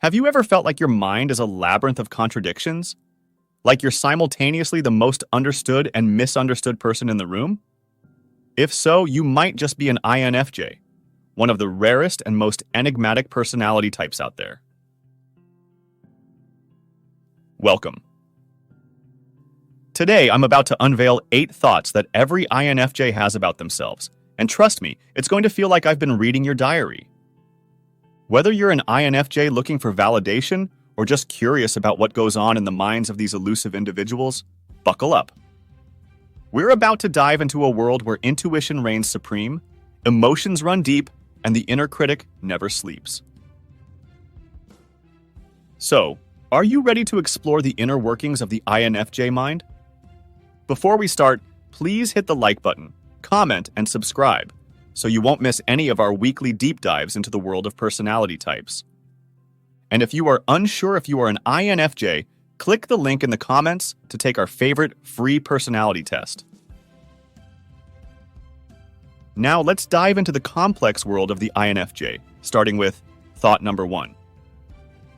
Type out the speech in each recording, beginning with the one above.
Have you ever felt like your mind is a labyrinth of contradictions? Like you're simultaneously the most understood and misunderstood person in the room? If so, you might just be an INFJ, one of the rarest and most enigmatic personality types out there. Welcome. Today, I'm about to unveil 8 thoughts that every INFJ has about themselves. And trust me, it's going to feel like I've been reading your diary. Whether you're an INFJ looking for validation or just curious about what goes on in the minds of these elusive individuals, buckle up. We're about to dive into a world where intuition reigns supreme, emotions run deep, and the inner critic never sleeps. So, are you ready to explore the inner workings of the INFJ mind? Before we start, please hit the like button, comment, and subscribe so you won't miss any of our weekly deep dives into the world of personality types. And if you are unsure if you are an INFJ, click the link in the comments to take our favorite free personality test. Now let's dive into the complex world of the INFJ, starting with thought number 1.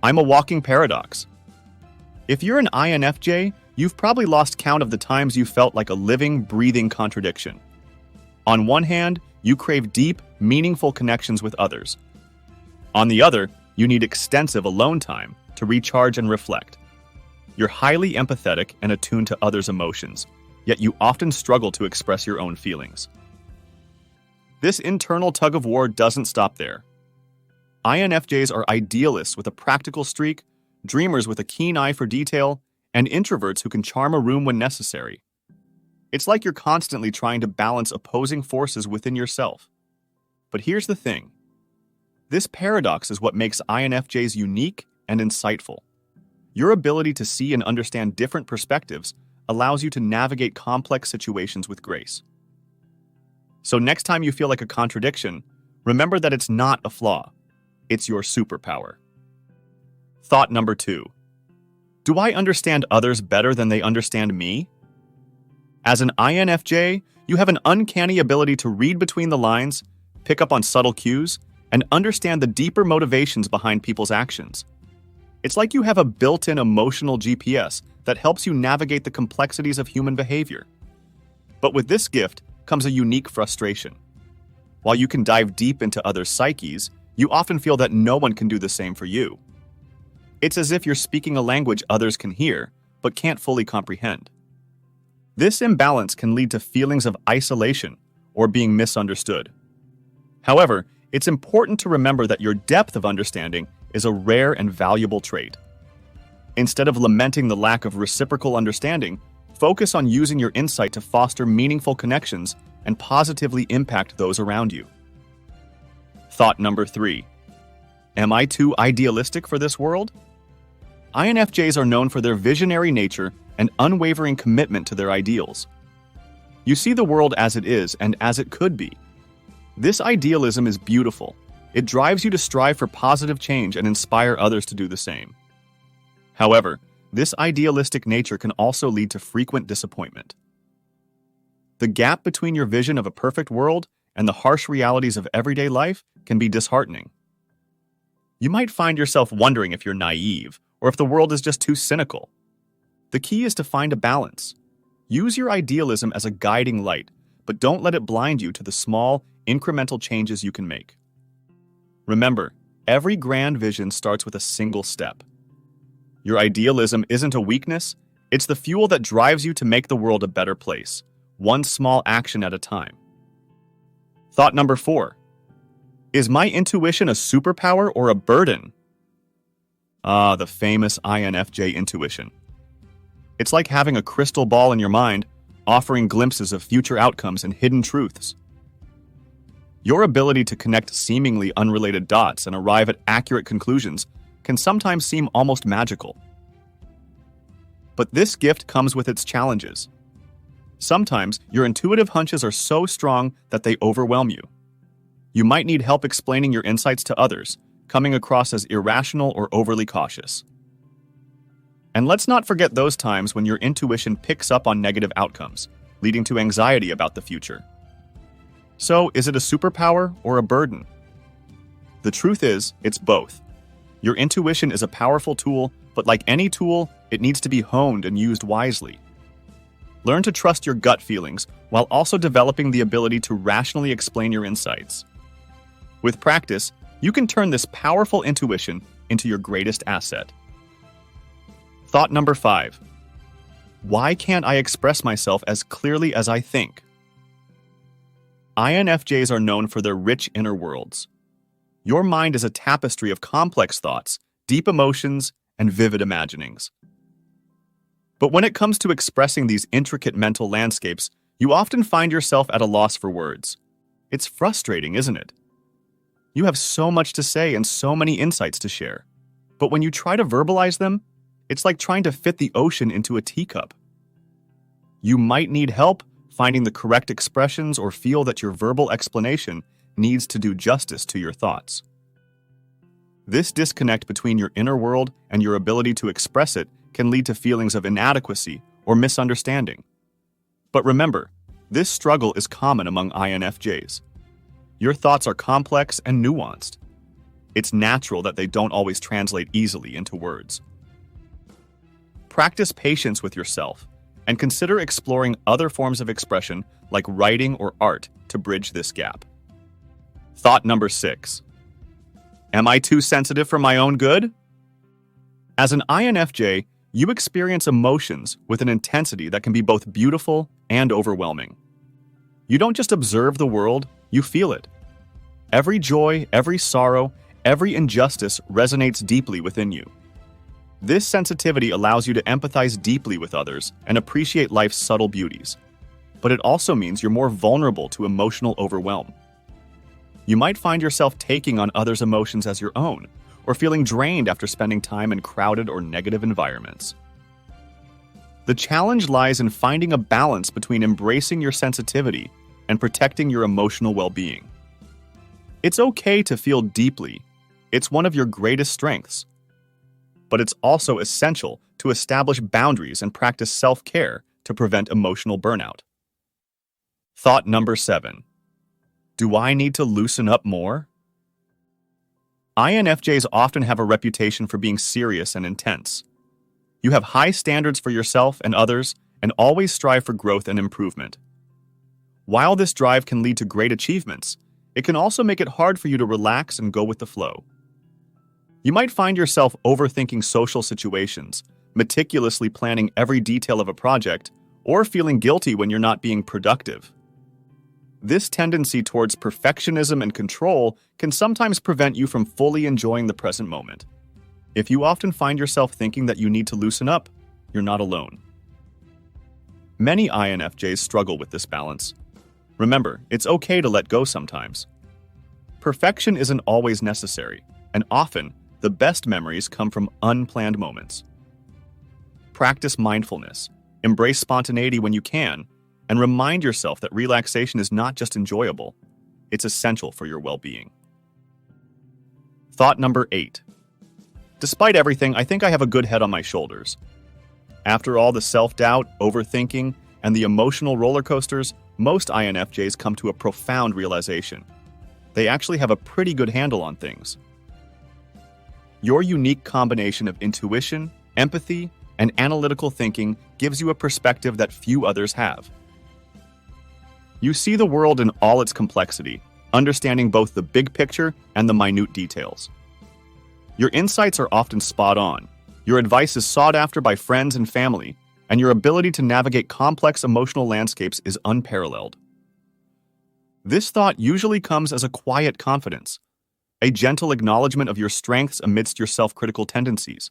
I'm a walking paradox. If you're an INFJ, you've probably lost count of the times you felt like a living, breathing contradiction. On one hand, you crave deep, meaningful connections with others. On the other, you need extensive alone time to recharge and reflect. You're highly empathetic and attuned to others' emotions, yet you often struggle to express your own feelings. This internal tug-of-war doesn't stop there. INFJs are idealists with a practical streak, dreamers with a keen eye for detail, and introverts who can charm a room when necessary. It's like you're constantly trying to balance opposing forces within yourself. But here's the thing. This paradox is what makes INFJs unique and insightful. Your ability to see and understand different perspectives allows you to navigate complex situations with grace. So next time you feel like a contradiction, remember that it's not a flaw. It's your superpower. Thought number 2. Do I understand others better than they understand me? As an INFJ, you have an uncanny ability to read between the lines, pick up on subtle cues, and understand the deeper motivations behind people's actions. It's like you have a built-in emotional GPS that helps you navigate the complexities of human behavior. But with this gift comes a unique frustration. While you can dive deep into others' psyches, you often feel that no one can do the same for you. It's as if you're speaking a language others can hear, but can't fully comprehend. This imbalance can lead to feelings of isolation or being misunderstood. However, it's important to remember that your depth of understanding is a rare and valuable trait. Instead of lamenting the lack of reciprocal understanding, focus on using your insight to foster meaningful connections and positively impact those around you. Thought number 3. Am I too idealistic for this world? INFJs are known for their visionary nature and unwavering commitment to their ideals. You see the world as it is and as it could be. This idealism is beautiful. It drives you to strive for positive change and inspire others to do the same. However, this idealistic nature can also lead to frequent disappointment. The gap between your vision of a perfect world and the harsh realities of everyday life can be disheartening. You might find yourself wondering if you're naive or if the world is just too cynical. The key is to find a balance. Use your idealism as a guiding light, but don't let it blind you to the small, incremental changes you can make. Remember, every grand vision starts with a single step. Your idealism isn't a weakness, it's the fuel that drives you to make the world a better place, one small action at a time. Thought number 4. Is my intuition a superpower or a burden? Ah, the famous INFJ intuition. It's like having a crystal ball in your mind, offering glimpses of future outcomes and hidden truths. Your ability to connect seemingly unrelated dots and arrive at accurate conclusions can sometimes seem almost magical. But this gift comes with its challenges. Sometimes your intuitive hunches are so strong that they overwhelm you. You might need help explaining your insights to others, coming across as irrational or overly cautious. And let's not forget those times when your intuition picks up on negative outcomes, leading to anxiety about the future. So, is it a superpower or a burden? The truth is, it's both. Your intuition is a powerful tool, but like any tool, it needs to be honed and used wisely. Learn to trust your gut feelings while also developing the ability to rationally explain your insights. With practice, you can turn this powerful intuition into your greatest asset. Thought number 5. Why can't I express myself as clearly as I think? INFJs are known for their rich inner worlds. Your mind is a tapestry of complex thoughts, deep emotions, and vivid imaginings. But when it comes to expressing these intricate mental landscapes, you often find yourself at a loss for words. It's frustrating, isn't it? You have so much to say and so many insights to share. But when you try to verbalize them, it's like trying to fit the ocean into a teacup. You might need help finding the correct expressions or feel that your verbal explanation needs to do justice to your thoughts. This disconnect between your inner world and your ability to express it can lead to feelings of inadequacy or misunderstanding. But remember, this struggle is common among INFJs. Your thoughts are complex and nuanced. It's natural that they don't always translate easily into words. Practice patience with yourself and consider exploring other forms of expression like writing or art to bridge this gap. Thought number 6. Am I too sensitive for my own good? As an INFJ, you experience emotions with an intensity that can be both beautiful and overwhelming. You don't just observe the world, you feel it. Every joy, every sorrow, every injustice resonates deeply within you. This sensitivity allows you to empathize deeply with others and appreciate life's subtle beauties. But it also means you're more vulnerable to emotional overwhelm. You might find yourself taking on others' emotions as your own, or feeling drained after spending time in crowded or negative environments. The challenge lies in finding a balance between embracing your sensitivity and protecting your emotional well-being. It's okay to feel deeply. It's one of your greatest strengths. But it's also essential to establish boundaries and practice self-care to prevent emotional burnout. Thought number 7. Do I need to loosen up more? INFJs often have a reputation for being serious and intense. You have high standards for yourself and others and always strive for growth and improvement. While this drive can lead to great achievements, it can also make it hard for you to relax and go with the flow. You might find yourself overthinking social situations, meticulously planning every detail of a project, or feeling guilty when you're not being productive. This tendency towards perfectionism and control can sometimes prevent you from fully enjoying the present moment. If you often find yourself thinking that you need to loosen up, you're not alone. Many INFJs struggle with this balance. Remember, it's okay to let go sometimes. Perfection isn't always necessary, and often, the best memories come from unplanned moments. Practice mindfulness, embrace spontaneity when you can, and remind yourself that relaxation is not just enjoyable, it's essential for your well-being. Thought number 8. Despite everything, I think I have a good head on my shoulders. After all the self-doubt, overthinking, and the emotional roller coasters, most INFJs come to a profound realization. They actually have a pretty good handle on things. Your unique combination of intuition, empathy, and analytical thinking gives you a perspective that few others have. You see the world in all its complexity, understanding both the big picture and the minute details. Your insights are often spot on, your advice is sought after by friends and family, and your ability to navigate complex emotional landscapes is unparalleled. This thought usually comes as a quiet confidence, a gentle acknowledgement of your strengths amidst your self-critical tendencies.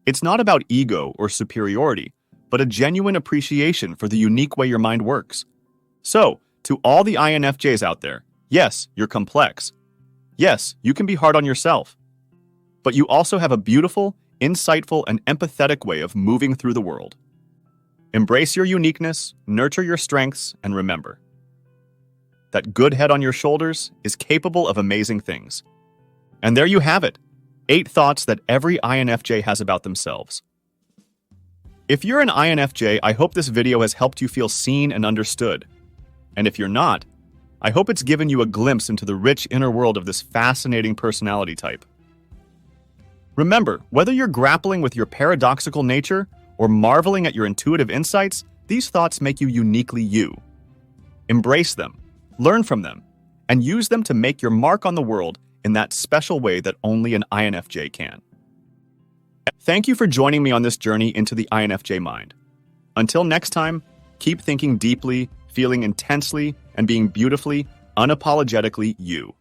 It's not about ego or superiority, but a genuine appreciation for the unique way your mind works. So, to all the INFJs out there, yes, you're complex. Yes, you can be hard on yourself. But you also have a beautiful, insightful, and empathetic way of moving through the world. Embrace your uniqueness, nurture your strengths, and remember, that good head on your shoulders is capable of amazing things. And there you have it, 8 thoughts that every INFJ has about themselves. If you're an INFJ, I hope this video has helped you feel seen and understood. And if you're not, I hope it's given you a glimpse into the rich inner world of this fascinating personality type. Remember, whether you're grappling with your paradoxical nature or marveling at your intuitive insights, these thoughts make you uniquely you. Embrace them, learn from them, and use them to make your mark on the world in that special way that only an INFJ can. Thank you for joining me on this journey into the INFJ mind. Until next time, keep thinking deeply, feeling intensely, and being beautifully, unapologetically you.